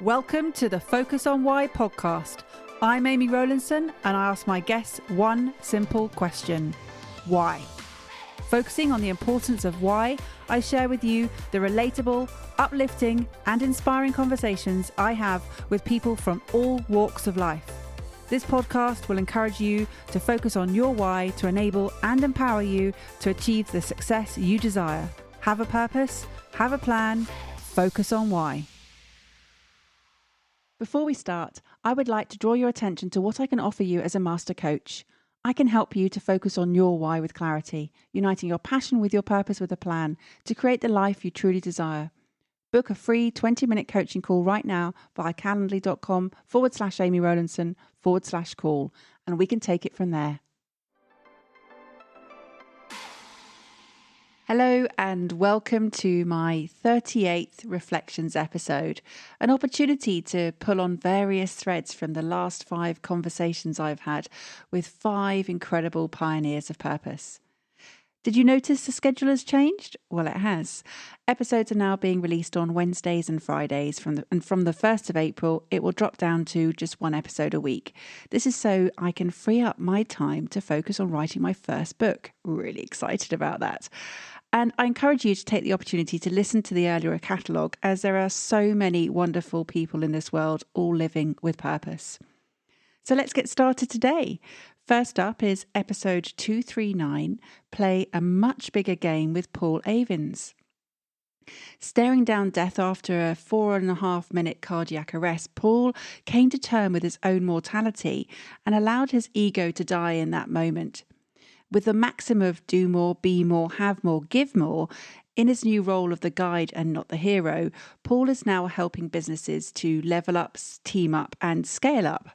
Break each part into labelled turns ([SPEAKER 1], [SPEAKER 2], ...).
[SPEAKER 1] Welcome to the Focus on Why podcast. I'm Amy Rowlinson and I ask my guests one simple question. Why? Focusing on the importance of why, I share with you the relatable, uplifting and inspiring conversations I have with people from all walks of life. This podcast will encourage you to focus on your why to enable and empower you to achieve the success you desire. Have a purpose, have a plan, focus on why. Before we start, I would like to draw your attention to what I can offer you as a master coach. I can help you to focus on your why with clarity, uniting your passion with your purpose with a plan to create the life you truly desire. Book a free 20-minute coaching call right now via calendly.com/Amy Rowlinson/call, and we can take it from there. Hello and welcome to my 38th Reflections episode, an opportunity to pull on various threads from the last 5 conversations I've had with 5 incredible pioneers of purpose. Did you notice the schedule has changed? Well, it has. Episodes are now being released on Wednesdays and Fridays, from the 1st of April, it will drop down to just 1 episode a week. This is so I can free up my time to focus on writing my first book. Really excited about that. And I encourage you to take the opportunity to listen to the earlier catalogue, as there are so many wonderful people in this world all living with purpose. So let's get started today. First up is episode 239, Play a Much Bigger Game with Paul Avins. Staring down death after a 4.5-minute cardiac arrest, Paul came to terms with his own mortality and allowed his ego to die in that moment. With the maxim of do more, be more, have more, give more, in his new role of the guide and not the hero, Paul is now helping businesses to level up, team up and scale up.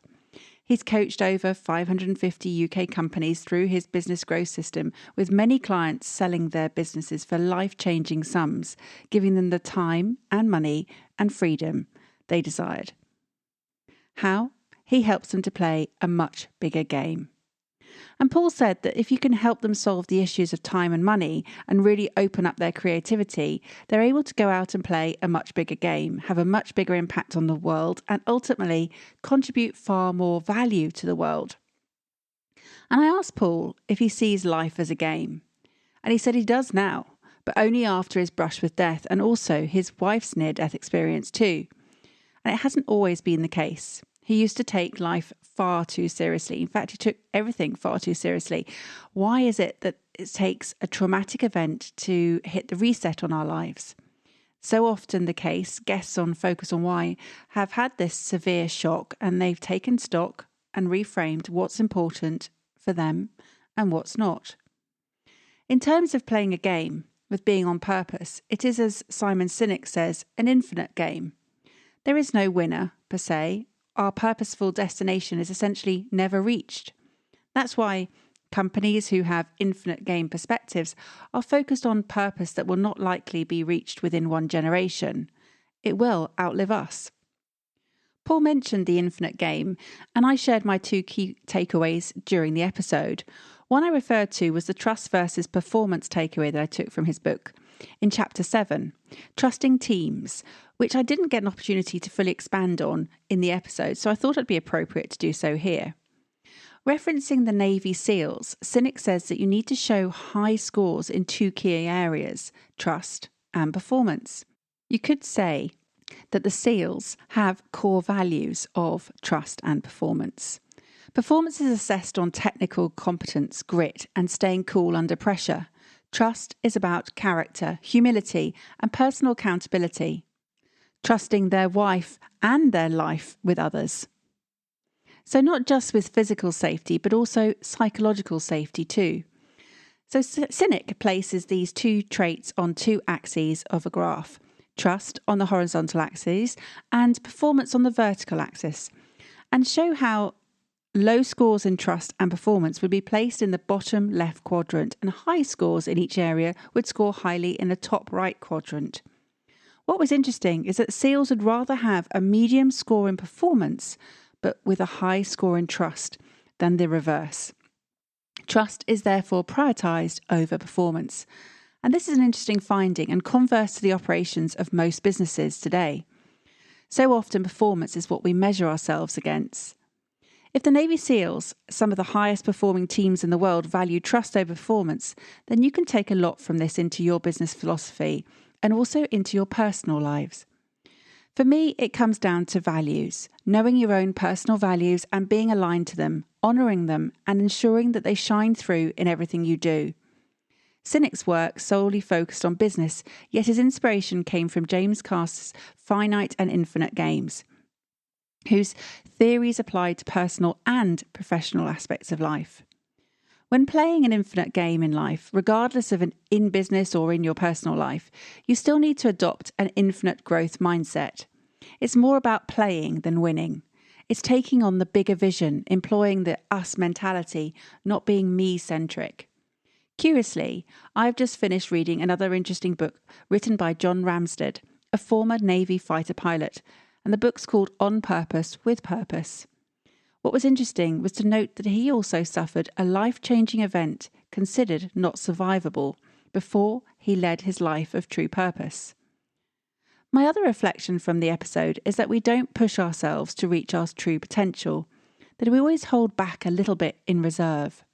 [SPEAKER 1] He's coached over 550 UK companies through his business growth system, with many clients selling their businesses for life-changing sums, giving them the time and money and freedom they desired. How? He helps them to play a much bigger game. And Paul said that if you can help them solve the issues of time and money and really open up their creativity, they're able to go out and play a much bigger game, have a much bigger impact on the world, and ultimately contribute far more value to the world. And I asked Paul if he sees life as a game. And he said he does now, but only after his brush with death and also his wife's near-death experience too. And it hasn't always been the case. He used to take life far too seriously. In fact, he took everything far too seriously. Why is it that it takes a traumatic event to hit the reset on our lives? So often the case, guests on Focus on Why have had this severe shock and they've taken stock and reframed what's important for them and what's not. In terms of playing a game, with being on purpose, it is, as Simon Sinek says, an infinite game. There is no winner, per se. Our purposeful destination is essentially never reached. That's why companies who have infinite game perspectives are focused on purpose that will not likely be reached within 1 generation. It will outlive us. Paul mentioned the infinite game, and I shared my 2 key takeaways during the episode. One I referred to was the trust versus performance takeaway that I took from his book. In chapter 7, Trusting Teams, which I didn't get an opportunity to fully expand on in the episode, so I thought it'd be appropriate to do so here. Referencing the Navy SEALs, Sinek says that you need to show high scores in 2 key areas, trust and performance. You could say that the SEALs have core values of trust and performance. Performance is assessed on technical competence, grit, and staying cool under pressure. Trust is about character, humility, and personal accountability. Trusting their wife and their life with others. So not just with physical safety, but also psychological safety too. So Sinek places these 2 traits on 2 axes of a graph. Trust on the horizontal axis and performance on the vertical axis. And show how low scores in trust and performance would be placed in the bottom left quadrant, and high scores in each area would score highly in the top right quadrant. What was interesting is that SEALs would rather have a medium score in performance, but with a high score in trust, than the reverse. Trust is therefore prioritised over performance. And this is an interesting finding and converse to the operations of most businesses today. So often performance is what we measure ourselves against. If the Navy SEALs, some of the highest performing teams in the world, value trust over performance, then you can take a lot from this into your business philosophy and also into your personal lives. For me, it comes down to values, knowing your own personal values and being aligned to them, honouring them and ensuring that they shine through in everything you do. Sinek's work solely focused on business, yet his inspiration came from James Cass's finite and infinite games, whose theories applied to personal and professional aspects of life. When playing an infinite game in life, regardless of in business or in your personal life, you still need to adopt an infinite growth mindset. It's more about playing than winning. It's taking on the bigger vision, employing the us mentality, not being me-centric. Curiously, I've just finished reading another interesting book written by John Ramstead, a former Navy fighter pilot, and the book's called On Purpose with Purpose. What was interesting was to note that he also suffered a life-changing event considered not survivable before he led his life of true purpose. My other reflection from the episode is that we don't push ourselves to reach our true potential, that we always hold back a little bit in reserve.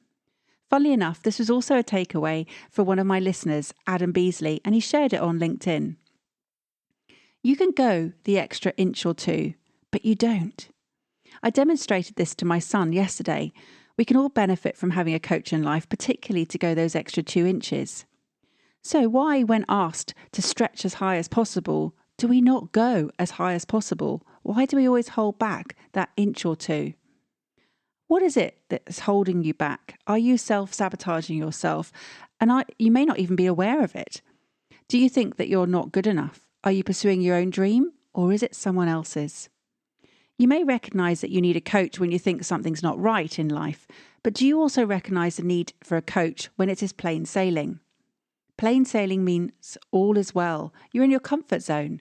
[SPEAKER 1] Funnily enough, this was also a takeaway for one of my listeners, Adam Beasley, and he shared it on LinkedIn. You can go the extra inch or two, but you don't. I demonstrated this to my son yesterday. We can all benefit from having a coach in life, particularly to go those extra 2 inches. So why, when asked to stretch as high as possible, do we not go as high as possible? Why do we always hold back that inch or two? What is it that's holding you back? Are you self-sabotaging yourself? And you may not even be aware of it. Do you think that you're not good enough? Are you pursuing your own dream, or is it someone else's? You may recognise that you need a coach when you think something's not right in life, but do you also recognise the need for a coach when it is plain sailing? Plain sailing means all is well. You're in your comfort zone.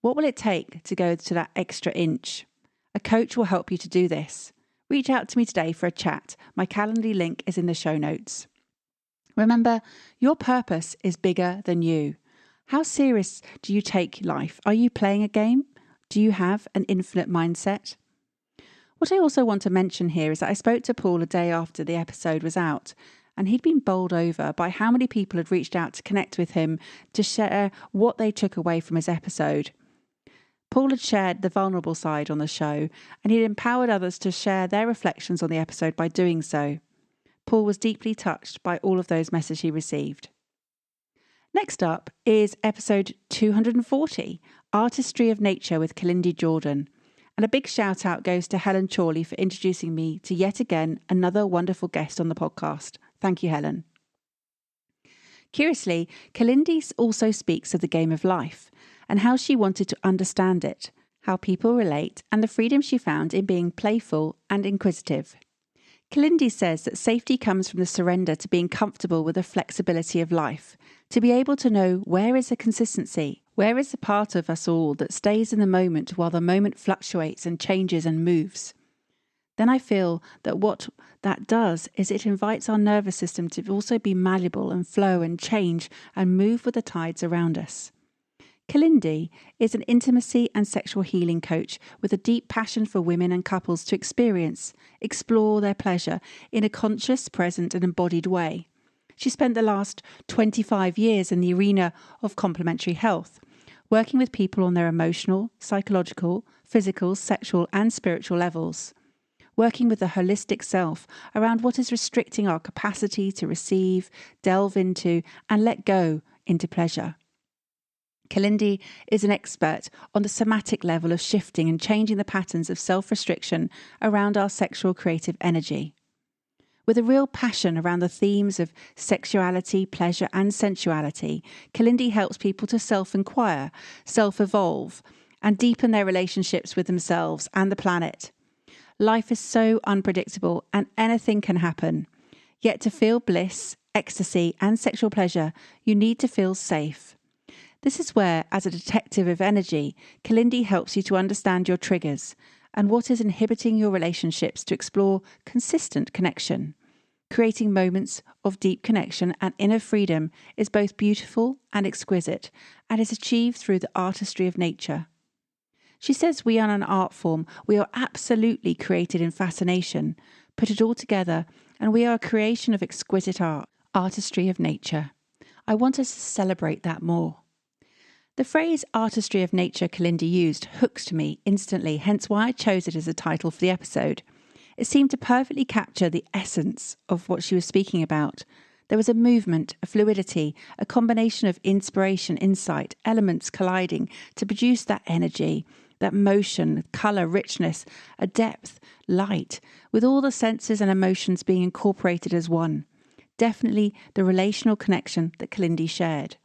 [SPEAKER 1] What will it take to go to that extra inch? A coach will help you to do this. Reach out to me today for a chat. My Kalindi link is in the show notes. Remember, your purpose is bigger than you. How serious do you take life? Are you playing a game? Do you have an infinite mindset? What I also want to mention here is that I spoke to Paul a day after the episode was out, and he'd been bowled over by how many people had reached out to connect with him to share what they took away from his episode. Paul had shared the vulnerable side on the show, and he'd empowered others to share their reflections on the episode by doing so. Paul was deeply touched by all of those messages he received. Next up is episode 240, Artistry of Nature with Kalindi Jordan. And a big shout out goes to Helen Chorley for introducing me to yet again another wonderful guest on the podcast. Thank you, Helen. Curiously, Kalindi also speaks of the game of life and how she wanted to understand it, how people relate, and the freedom she found in being playful and inquisitive. Kalindi says that safety comes from the surrender to being comfortable with the flexibility of life, to be able to know where is the consistency, where is the part of us all that stays in the moment while the moment fluctuates and changes and moves. Then I feel that what that does is it invites our nervous system to also be malleable and flow and change and move with the tides around us. Kalindi is an intimacy and sexual healing coach with a deep passion for women and couples to explore their pleasure in a conscious, present and embodied way. She spent the last 25 years in the arena of complementary health, working with people on their emotional, psychological, physical, sexual and spiritual levels, working with the holistic self around what is restricting our capacity to receive, delve into and let go into pleasure. Kalindi is an expert on the somatic level of shifting and changing the patterns of self-restriction around our sexual creative energy. With a real passion around the themes of sexuality, pleasure and sensuality, Kalindi helps people to self-inquire, self-evolve and deepen their relationships with themselves and the planet. Life is so unpredictable and anything can happen. Yet to feel bliss, ecstasy and sexual pleasure, you need to feel safe. This is where, as a detective of energy, Kalindi helps you to understand your triggers and what is inhibiting your relationships to explore consistent connection. Creating moments of deep connection and inner freedom is both beautiful and exquisite and is achieved through the artistry of nature. She says we are an art form. We are absolutely created in fascination. Put it all together, and we are a creation of exquisite art, artistry of nature. I want us to celebrate that more. The phrase artistry of nature Kalindi used hooks to me instantly, hence why I chose it as a title for the episode. It seemed to perfectly capture the essence of what she was speaking about. There was a movement, a fluidity, a combination of inspiration, insight, elements colliding to produce that energy, that motion, colour, richness, a depth, light, with all the senses and emotions being incorporated as one. Definitely the relational connection that Kalindi shared.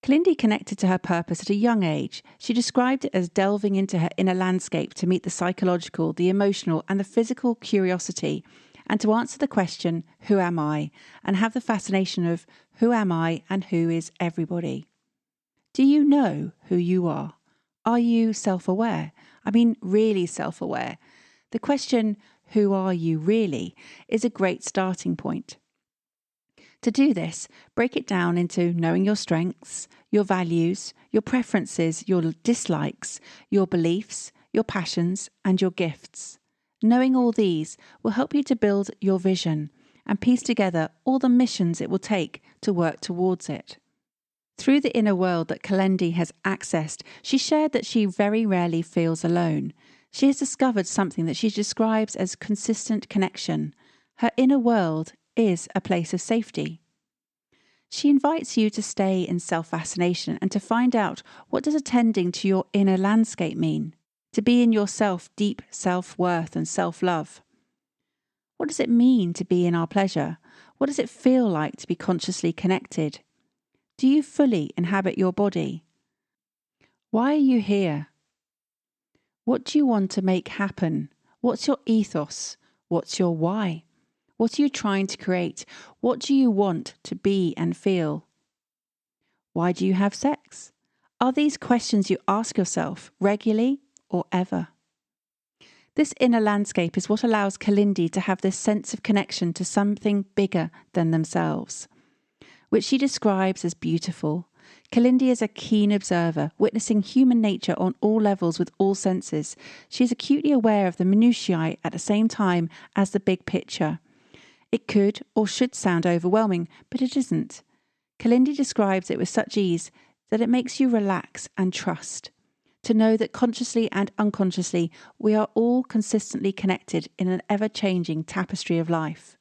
[SPEAKER 1] Kalindi connected to her purpose at a young age. She described it as delving into her inner landscape to meet the psychological, the emotional and the physical curiosity, and to answer the question, who am I? And have the fascination of who am I and who is everybody? Do you know who you are? Are you self-aware? I mean, really self-aware. The question, who are you really, is a great starting point. To do this, break it down into knowing your strengths, your values, your preferences, your dislikes, your beliefs, your passions, and your gifts. Knowing all these will help you to build your vision and piece together all the missions it will take to work towards it. Through the inner world that Kalindi has accessed, she shared that she very rarely feels alone. She has discovered something that she describes as consistent connection. Her inner world is a place of safety. She invites you to stay in self-fascination and to find out, what does attending to your inner landscape mean? To be in yourself, deep self-worth and self-love. What does it mean to be in our pleasure? What does it feel like to be consciously connected? Do you fully inhabit your body? Why are you here? What do you want to make happen? What's your ethos? What's your why? What are you trying to create? What do you want to be and feel? Why do you have sex? Are these questions you ask yourself regularly or ever? This inner landscape is what allows Kalindi to have this sense of connection to something bigger than themselves, which she describes as beautiful. Kalindi is a keen observer, witnessing human nature on all levels with all senses. She is acutely aware of the minutiae at the same time as the big picture. It could or should sound overwhelming, but it isn't. Kalindi describes it with such ease that it makes you relax and trust, to know that consciously and unconsciously we are all consistently connected in an ever-changing tapestry of life.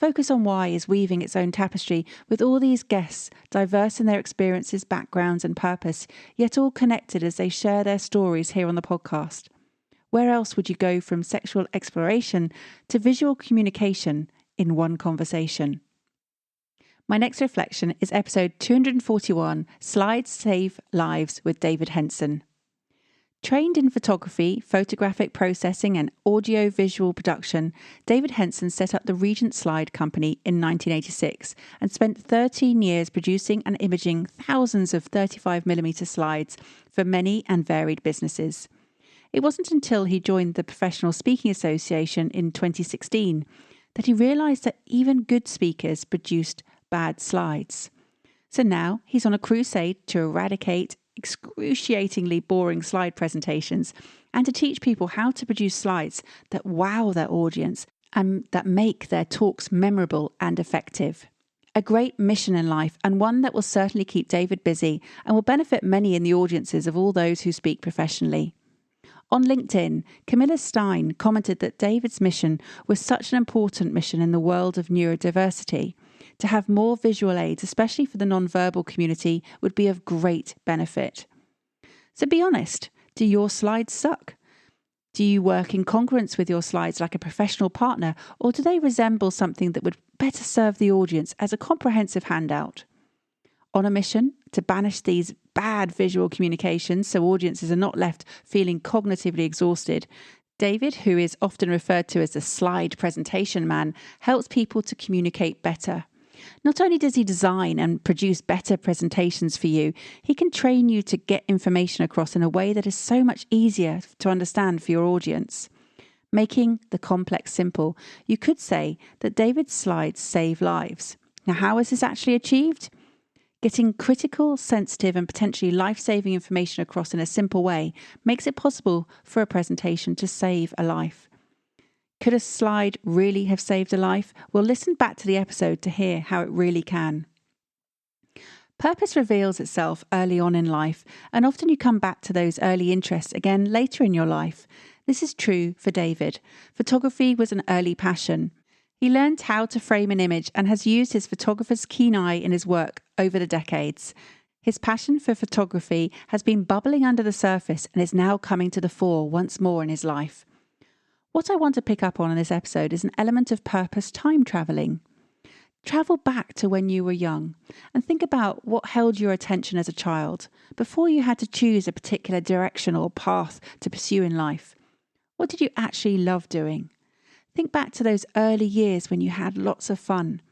[SPEAKER 1] Focus on Why is weaving its own tapestry with all these guests, diverse in their experiences, backgrounds and purpose, yet all connected as they share their stories here on the podcast. Where else would you go from sexual exploration to visual communication in one conversation? My next reflection is episode 241, Slides Save Lives with David Henson. Trained in photography, photographic processing and audio-visual production, David Henson set up the Regent Slide Company in 1986 and spent 13 years producing and imaging thousands of 35mm slides for many and varied businesses. It wasn't until he joined the Professional Speaking Association in 2016 that he realised that even good speakers produced bad slides. So now he's on a crusade to eradicate excruciatingly boring slide presentations and to teach people how to produce slides that wow their audience and that make their talks memorable and effective. A great mission in life, and one that will certainly keep David busy and will benefit many in the audiences of all those who speak professionally. On LinkedIn, Camilla Stein commented that David's mission was such an important mission in the world of neurodiversity. To have more visual aids, especially for the nonverbal community, would be of great benefit. So be honest, do your slides suck? Do you work in congruence with your slides like a professional partner, or do they resemble something that would better serve the audience as a comprehensive handout? On a mission to banish these bad visual communications so audiences are not left feeling cognitively exhausted, David, who is often referred to as the slide presentation man, helps people to communicate better. Not only does he design and produce better presentations for you, he can train you to get information across in a way that is so much easier to understand for your audience. Making the complex simple, you could say that David's slides save lives. Now, how is this actually achieved? Getting critical, sensitive, and potentially life-saving information across in a simple way makes it possible for a presentation to save a life. Could a slide really have saved a life? Well, listen back to the episode to hear how it really can. Purpose reveals itself early on in life, and often you come back to those early interests again later in your life. This is true for David. Photography was an early passion. He learned how to frame an image and has used his photographer's keen eye in his work over the decades. His passion for photography has been bubbling under the surface and is now coming to the fore once more in his life. What I want to pick up on in this episode is an element of purpose time travelling. Travel back to when you were young and think about what held your attention as a child before you had to choose a particular direction or path to pursue in life. What did you actually love doing? Think back to those early years when you had lots of fun.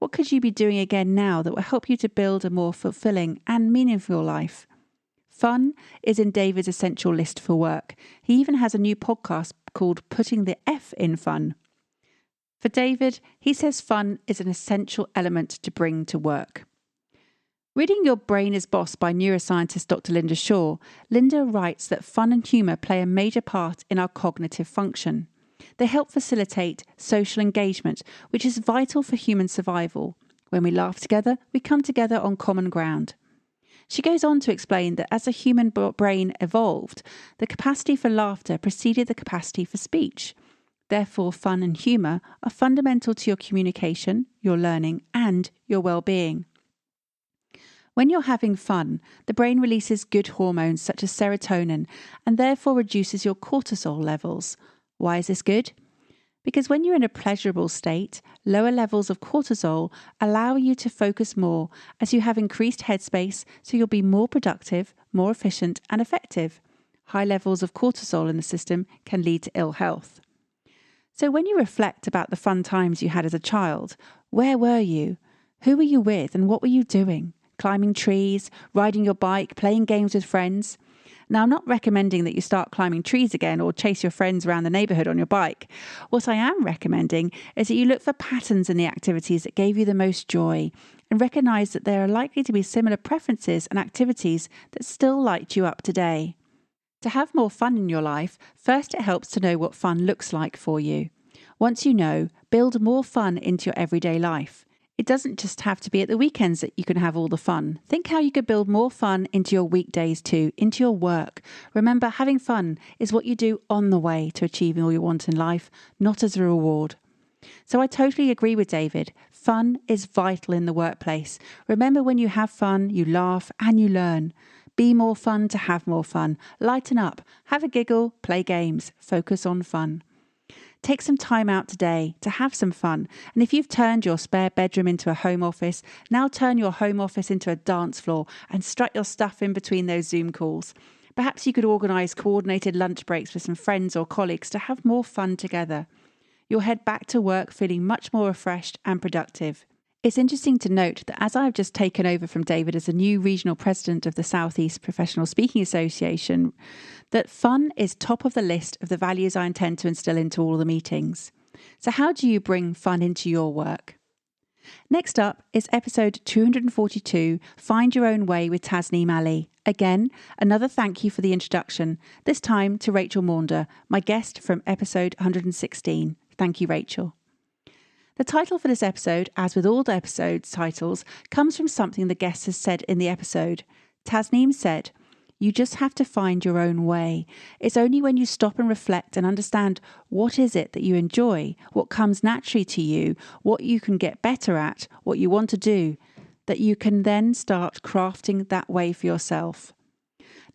[SPEAKER 1] What could you be doing again now that will help you to build a more fulfilling and meaningful life? Fun is in David's essential list for work. He even has a new podcast called Putting the F in Fun. For David, he says fun is an essential element to bring to work. Reading Your Brain is Boss by neuroscientist Dr. Linda Shaw, Linda writes that fun and humour play a major part in our cognitive function. They help facilitate social engagement, which is vital for human survival. When we laugh together, we come together on common ground. She goes on to explain that as the human brain evolved, the capacity for laughter preceded the capacity for speech. Therefore, fun and humour are fundamental to your communication, your learning, and your well-being. When you're having fun, the brain releases good hormones such as serotonin and therefore reduces your cortisol levels. Why is this good? Because when you're in a pleasurable state, lower levels of cortisol allow you to focus more as you have increased headspace, so you'll be more productive, more efficient, and effective. High levels of cortisol in the system can lead to ill health. So when you reflect about the fun times you had as a child, where were you? Who were you with and what were you doing? Climbing trees, riding your bike, playing games with friends? Now, I'm not recommending that you start climbing trees again or chase your friends around the neighbourhood on your bike. What I am recommending is that you look for patterns in the activities that gave you the most joy and recognise that there are likely to be similar preferences and activities that still light you up today. To have more fun in your life, first it helps to know what fun looks like for you. Once you know, build more fun into your everyday life. It doesn't just have to be at the weekends that you can have all the fun. Think how you could build more fun into your weekdays too, into your work. Remember, having fun is what you do on the way to achieving all you want in life, not as a reward. So I totally agree with David. Fun is vital in the workplace. Remember, when you have fun, you laugh and you learn. Be more fun to have more fun. Lighten up, have a giggle, play games, focus on fun. Take some time out today to have some fun. And if you've turned your spare bedroom into a home office, now turn your home office into a dance floor and strut your stuff in between those Zoom calls. Perhaps you could organise coordinated lunch breaks with some friends or colleagues to have more fun together. You'll head back to work feeling much more refreshed and productive. It's interesting to note that as I've just taken over from David as a new regional president of the South East Professional Speaking Association, that fun is top of the list of the values I intend to instill into all the meetings. So how do you bring fun into your work? Next up is episode 242, Find Your Own Way with Tasneem Ali. Again, another thank you for the introduction, this time to Rachel Maunder, my guest from episode 116. Thank you, Rachel. The title for this episode, as with all the episodes' titles, comes from something the guest has said in the episode. Tasneem said, "You just have to find your own way. It's only when you stop and reflect and understand what is it that you enjoy, what comes naturally to you, what you can get better at, what you want to do, that you can then start crafting that way for yourself."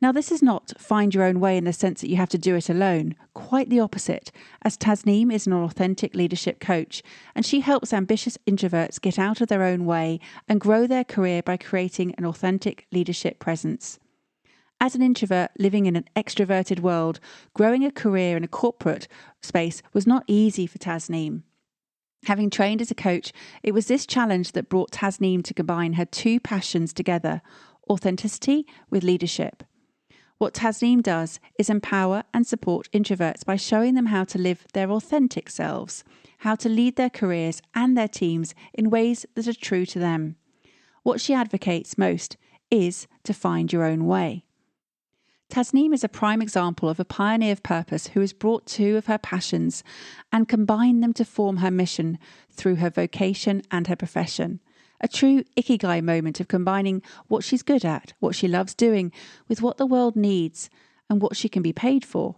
[SPEAKER 1] Now, this is not find your own way in the sense that you have to do it alone. Quite the opposite, as Tasneem is an authentic leadership coach, and she helps ambitious introverts get out of their own way and grow their career by creating an authentic leadership presence. As an introvert living in an extroverted world, growing a career in a corporate space was not easy for Tasneem. Having trained as a coach, it was this challenge that brought Tasneem to combine her two passions together, authenticity with leadership. What Tasneem does is empower and support introverts by showing them how to live their authentic selves, how to lead their careers and their teams in ways that are true to them. what she advocates most is to find your own way. Tasneem is a prime example of a pioneer of purpose who has brought two of her passions and combined them to form her mission through her vocation and her profession. A true ikigai moment of combining what she's good at, what she loves doing, with what the world needs and what she can be paid for.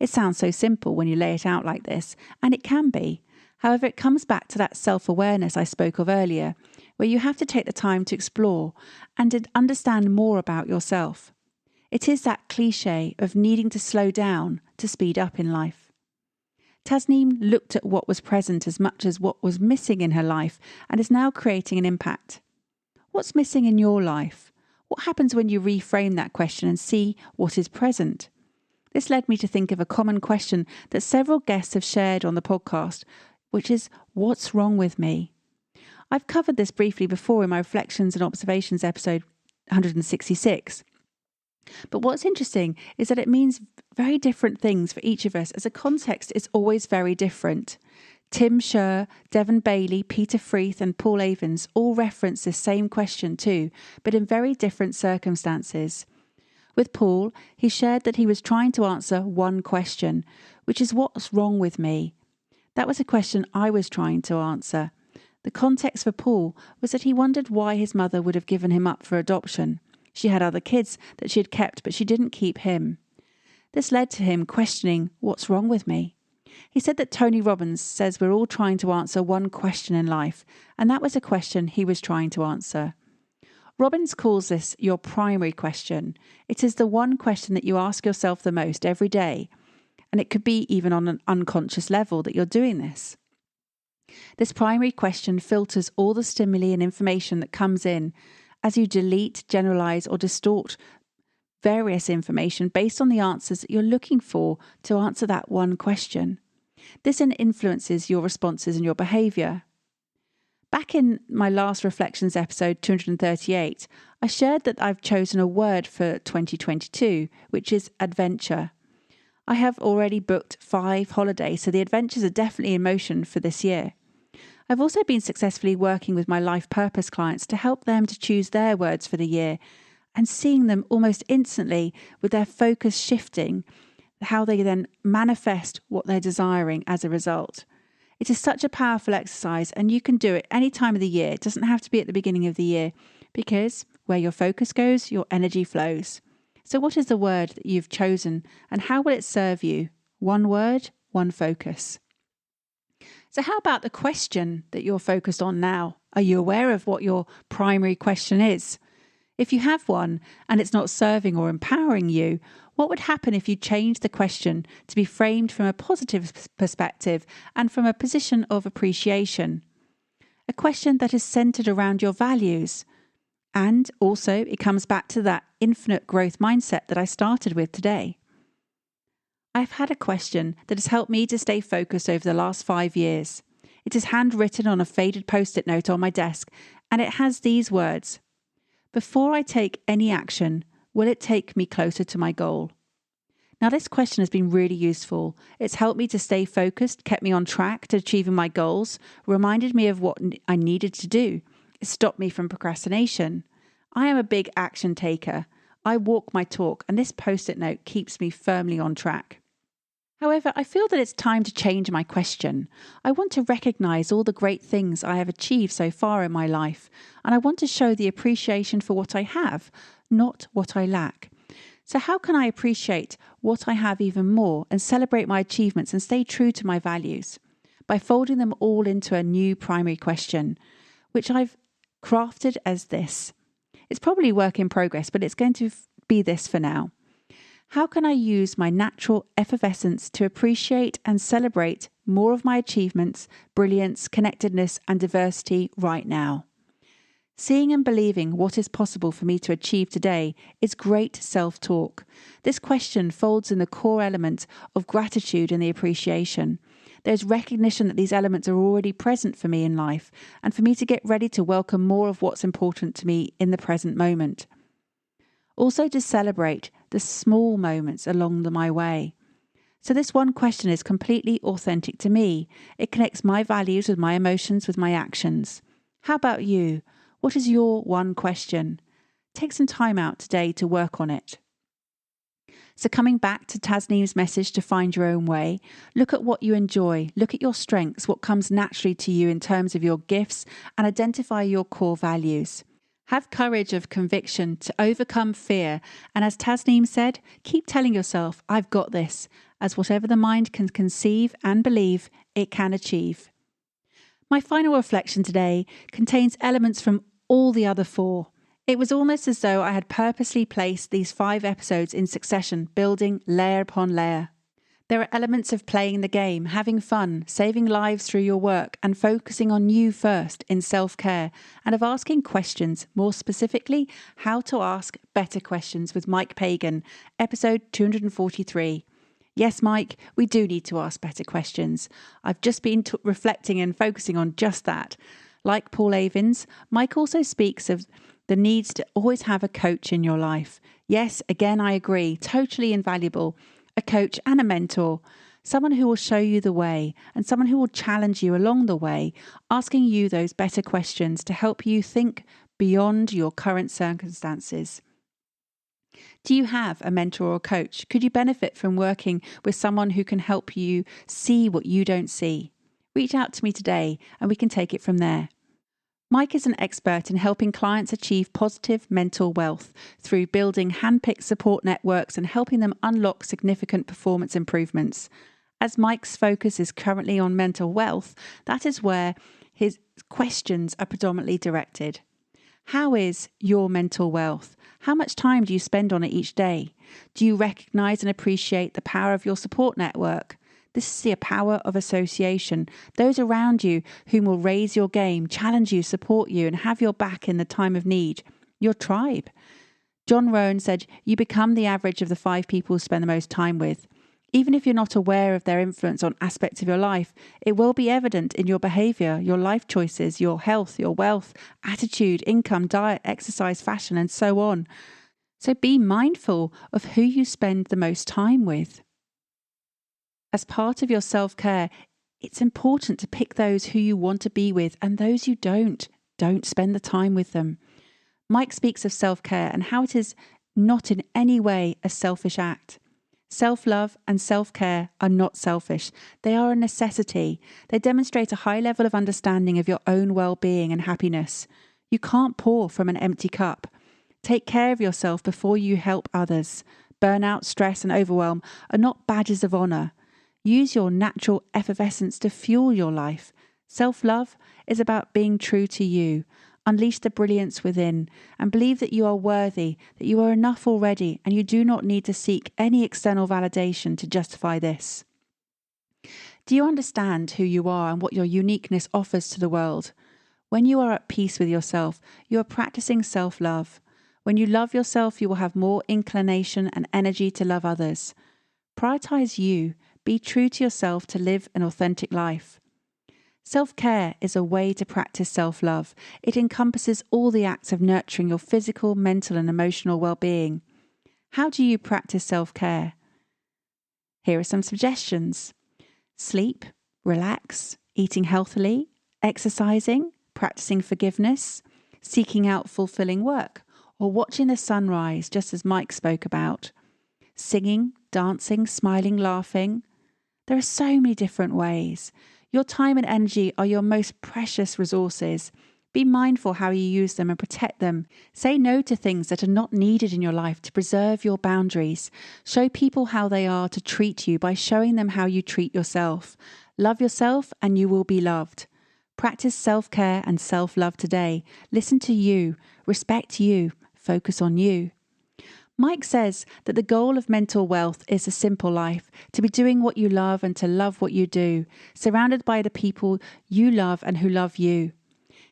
[SPEAKER 1] It sounds so simple when you lay it out like this, and it can be. However, it comes back to that self-awareness I spoke of earlier, where you have to take the time to explore and to understand more about yourself. It is that cliche of needing to slow down to speed up in life. Tasneem looked at what was present as much as what was missing in her life and is now creating an impact. What's missing in your life? What happens when you reframe that question and see what is present? This led me to think of a common question that several guests have shared on the podcast, which is, what's wrong with me? I've covered this briefly before in my Reflections and Observations episode 166. But what's interesting is that it means very different things for each of us, as the context is always very different. Tim Scher, Devon Bailey, Peter Freeth and Paul Avins all reference this same question too, but in very different circumstances. With Paul, he shared that he was trying to answer one question, which is, what's wrong with me? That was a question I was trying to answer. The context for Paul was that he wondered why his mother would have given him up for adoption. She had other kids that she had kept, but she didn't keep him. This led to him questioning, what's wrong with me? He said that Tony Robbins says we're all trying to answer one question in life, and that was a question he was trying to answer. Robbins calls this your primary question. It is the one question that you ask yourself the most every day, and it could be even on an unconscious level that you're doing this. This primary question filters all the stimuli and information that comes in as you delete, generalize, or distort various information based on the answers that you're looking for to answer that one question. This then influences your responses and your behaviour. Back in my last Reflections episode 238, I shared that I've chosen a word for 2022, which is adventure. I have already booked 5 holidays, so the adventures are definitely in motion for this year. I've also been successfully working with my life purpose clients to help them to choose their words for the year and seeing them almost instantly with their focus shifting, how they then manifest what they're desiring as a result. It is such a powerful exercise, and you can do it any time of the year. It doesn't have to be at the beginning of the year, because where your focus goes, your energy flows. So what is the word that you've chosen, and how will it serve you? One word, one focus. So how about the question that you're focused on now? Are you aware of what your primary question is? If you have one and it's not serving or empowering you, what would happen if you changed the question to be framed from a positive perspective and from a position of appreciation? A question that is centered around your values. And also it comes back to that infinite growth mindset that I started with today. I've had a question that has helped me to stay focused over the last 5 years. It is handwritten on a faded post-it note on my desk, and it has these words: before I take any action, will it take me closer to my goal? Now, this question has been really useful. It's helped me to stay focused, kept me on track to achieving my goals, reminded me of what I needed to do. It stopped me from procrastination. I am a big action taker. I walk my talk, and this post-it note keeps me firmly on track. However, I feel that it's time to change my question. I want to recognise all the great things I have achieved so far in my life, and I want to show the appreciation for what I have, not what I lack. So how can I appreciate what I have even more and celebrate my achievements and stay true to my values? By folding them all into a new primary question, which I've crafted as this. It's probably a work in progress, but it's going to be this for now. How can I use my natural effervescence to appreciate and celebrate more of my achievements, brilliance, connectedness, and diversity right now? Seeing and believing what is possible for me to achieve today is great self-talk. This question folds in the core element of gratitude and the appreciation. There's recognition that these elements are already present for me in life, and for me to get ready to welcome more of what's important to me in the present moment. Also to celebrate the small moments along my way. So this one question is completely authentic to me. It connects my values with my emotions, with my actions. How about you? What is your one question? Take some time out today to work on it. So coming back to Tasneem's message to find your own way, look at what you enjoy, look at your strengths, what comes naturally to you in terms of your gifts, and identify your core values. Have courage of conviction to overcome fear, and as Tasneem said, keep telling yourself, I've got this, as whatever the mind can conceive and believe, it can achieve. My final reflection today contains elements from all the other 4. It was almost as though I had purposely placed these 5 episodes in succession, building layer upon layer. There are elements of playing the game, having fun, saving lives through your work, and focusing on you first in self-care, and of asking questions, more specifically, how to ask better questions with Mike Pagan, episode 243. Yes, Mike, we do need to ask better questions. I've just been reflecting and focusing on just that. Like Paul Avins, Mike also speaks of the needs to always have a coach in your life. Yes, again, I agree, totally invaluable. A coach and a mentor, someone who will show you the way and someone who will challenge you along the way, asking you those better questions to help you think beyond your current circumstances. Do you have a mentor or coach? Could you benefit from working with someone who can help you see what you don't see? Reach out to me today and we can take it from there. Mike is an expert in helping clients achieve positive mental wealth through building handpicked support networks and helping them unlock significant performance improvements. As Mike's focus is currently on mental wealth, that is where his questions are predominantly directed. How is your mental wealth? How much time do you spend on it each day? Do you recognize and appreciate the power of your support network? This is the power of association. Those around you whom will raise your game, challenge you, support you, and have your back in the time of need. Your tribe. John Rowan said, you become the average of the 5 people you spend the most time with. Even if you're not aware of their influence on aspects of your life, it will be evident in your behavior, your life choices, your health, your wealth, attitude, income, diet, exercise, fashion, and so on. So be mindful of who you spend the most time with. As part of your self-care, it's important to pick those who you want to be with and those you don't spend the time with them. Mike speaks of self-care and how it is not in any way a selfish act. Self-love and self-care are not selfish. They are a necessity. They demonstrate a high level of understanding of your own well-being and happiness. You can't pour from an empty cup. Take care of yourself before you help others. Burnout, stress, and overwhelm are not badges of honor. Use your natural effervescence to fuel your life. Self-love is about being true to you. Unleash the brilliance within and believe that you are worthy, that you are enough already, and you do not need to seek any external validation to justify this. Do you understand who you are and what your uniqueness offers to the world? When you are at peace with yourself, you are practicing self-love. When you love yourself, you will have more inclination and energy to love others. Prioritize you. Be true to yourself to live an authentic life. Self-care is a way to practice self-love. It encompasses all the acts of nurturing your physical, mental, and emotional well-being. How do you practice self-care? Here are some suggestions. Sleep, relax, eating healthily, exercising, practicing forgiveness, seeking out fulfilling work, or watching the sunrise, just as Mike spoke about. Singing, dancing, smiling, laughing. There are so many different ways. Your time and energy are your most precious resources. Be mindful how you use them and protect them. Say no to things that are not needed in your life to preserve your boundaries. Show people how they are to treat you by showing them how you treat yourself. Love yourself and you will be loved. Practice self-care and self-love today. Listen to you. Respect you. Focus on you. Mike says that the goal of mental wealth is a simple life, to be doing what you love and to love what you do, surrounded by the people you love and who love you.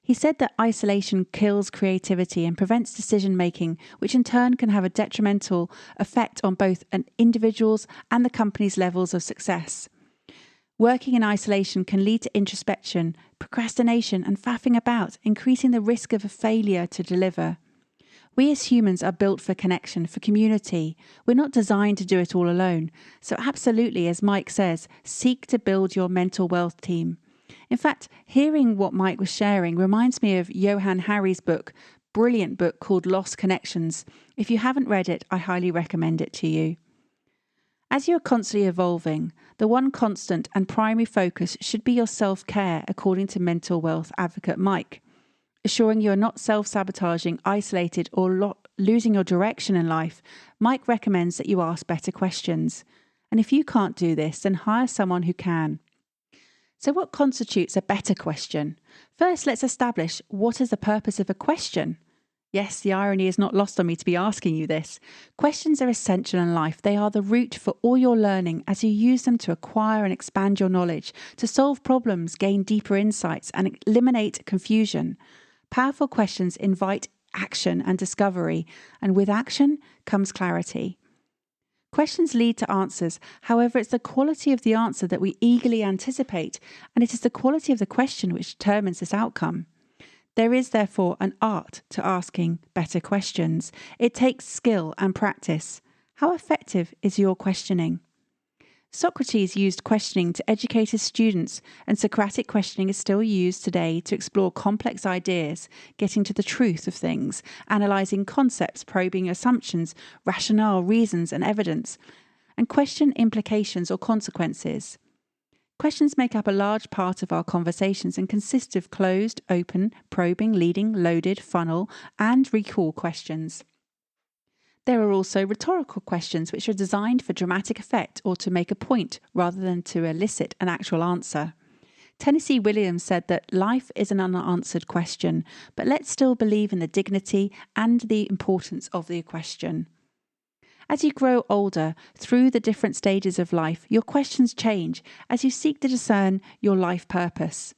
[SPEAKER 1] He said that isolation kills creativity and prevents decision-making, which in turn can have a detrimental effect on both an individual's and the company's levels of success. Working in isolation can lead to introspection, procrastination, and faffing about, increasing the risk of a failure to deliver. We as humans are built for connection, for community. We're not designed to do it all alone. So absolutely, as Mike says, seek to build your mental wealth team. In fact, hearing what Mike was sharing reminds me of Johann Hari's brilliant book called Lost Connections. If you haven't read it, I highly recommend it to you. As you are constantly evolving, the one constant and primary focus should be your self-care, according to mental wealth advocate Mike. Assuring you are not self-sabotaging, isolated, or losing your direction in life, Mike recommends that you ask better questions. And if you can't do this, then hire someone who can. So what constitutes a better question? First, let's establish what is the purpose of a question. Yes, the irony is not lost on me to be asking you this. Questions are essential in life. They are the root for all your learning as you use them to acquire and expand your knowledge, to solve problems, gain deeper insights, and eliminate confusion. Powerful questions invite action and discovery, and with action comes clarity. Questions lead to answers. However, it's the quality of the answer that we eagerly anticipate, and it is the quality of the question which determines this outcome. There is therefore an art to asking better questions. It takes skill and practice. How effective is your questioning? Socrates used questioning to educate his students, and Socratic questioning is still used today to explore complex ideas, getting to the truth of things, analysing concepts, probing assumptions, rationale, reasons and evidence, and question implications or consequences. Questions make up a large part of our conversations and consist of closed, open, probing, leading, loaded, funnel, and recall questions. There are also rhetorical questions which are designed for dramatic effect or to make a point rather than to elicit an actual answer. Tennessee Williams said that life is an unanswered question, but let's still believe in the dignity and the importance of the question. As you grow older, through the different stages of life, your questions change as you seek to discern your life purpose.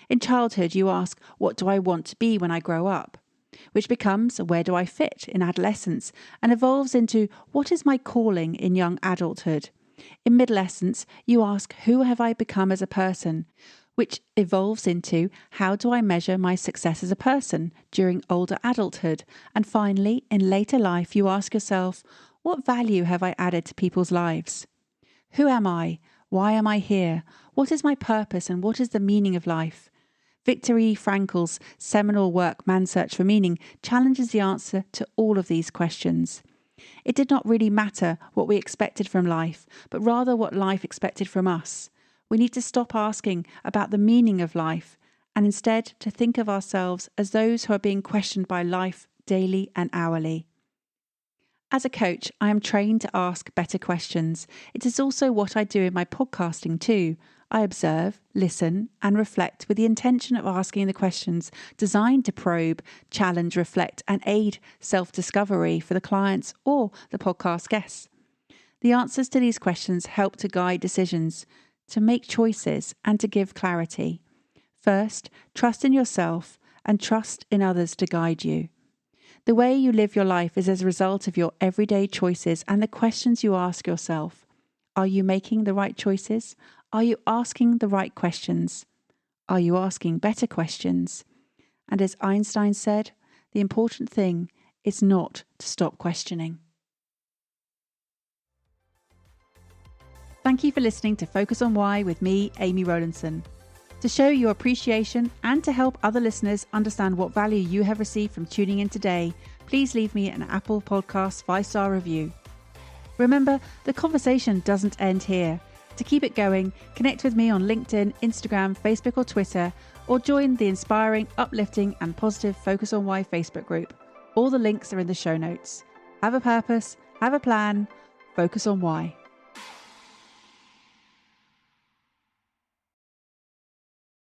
[SPEAKER 1] In childhood, you ask, what do I want to be when I grow up? Which becomes, where do I fit in adolescence, and evolves into, what is my calling in young adulthood? In middle-essence, you ask, who have I become as a person? Which evolves into, how do I measure my success as a person during older adulthood? And finally, in later life, you ask yourself, what value have I added to people's lives? Who am I? Why am I here? What is my purpose and what is the meaning of life? Viktor E. Frankl's seminal work, Man's Search for Meaning, challenges the answer to all of these questions. It did not really matter what we expected from life, but rather what life expected from us. We need to stop asking about the meaning of life and instead to think of ourselves as those who are being questioned by life daily and hourly. As a coach, I am trained to ask better questions. It is also what I do in my podcasting too. I observe, listen, and reflect with the intention of asking the questions designed to probe, challenge, reflect, and aid self-discovery for the clients or the podcast guests. The answers to these questions help to guide decisions, to make choices, and to give clarity. First, trust in yourself and trust in others to guide you. The way you live your life is as a result of your everyday choices and the questions you ask yourself. Are you making the right choices? Are you asking the right questions? Are you asking better questions? And as Einstein said, the important thing is not to stop questioning. Thank you for listening to Focus on Why with me, Amy Rowlinson. To show your appreciation and to help other listeners understand what value you have received from tuning in today, please leave me an Apple Podcast 5-star review. Remember, the conversation doesn't end here. To keep it going, connect with me on LinkedIn, Instagram, Facebook or Twitter, or join the inspiring, uplifting and positive Focus on Why Facebook group. All the links are in the show notes. Have a purpose, have a plan, focus on why.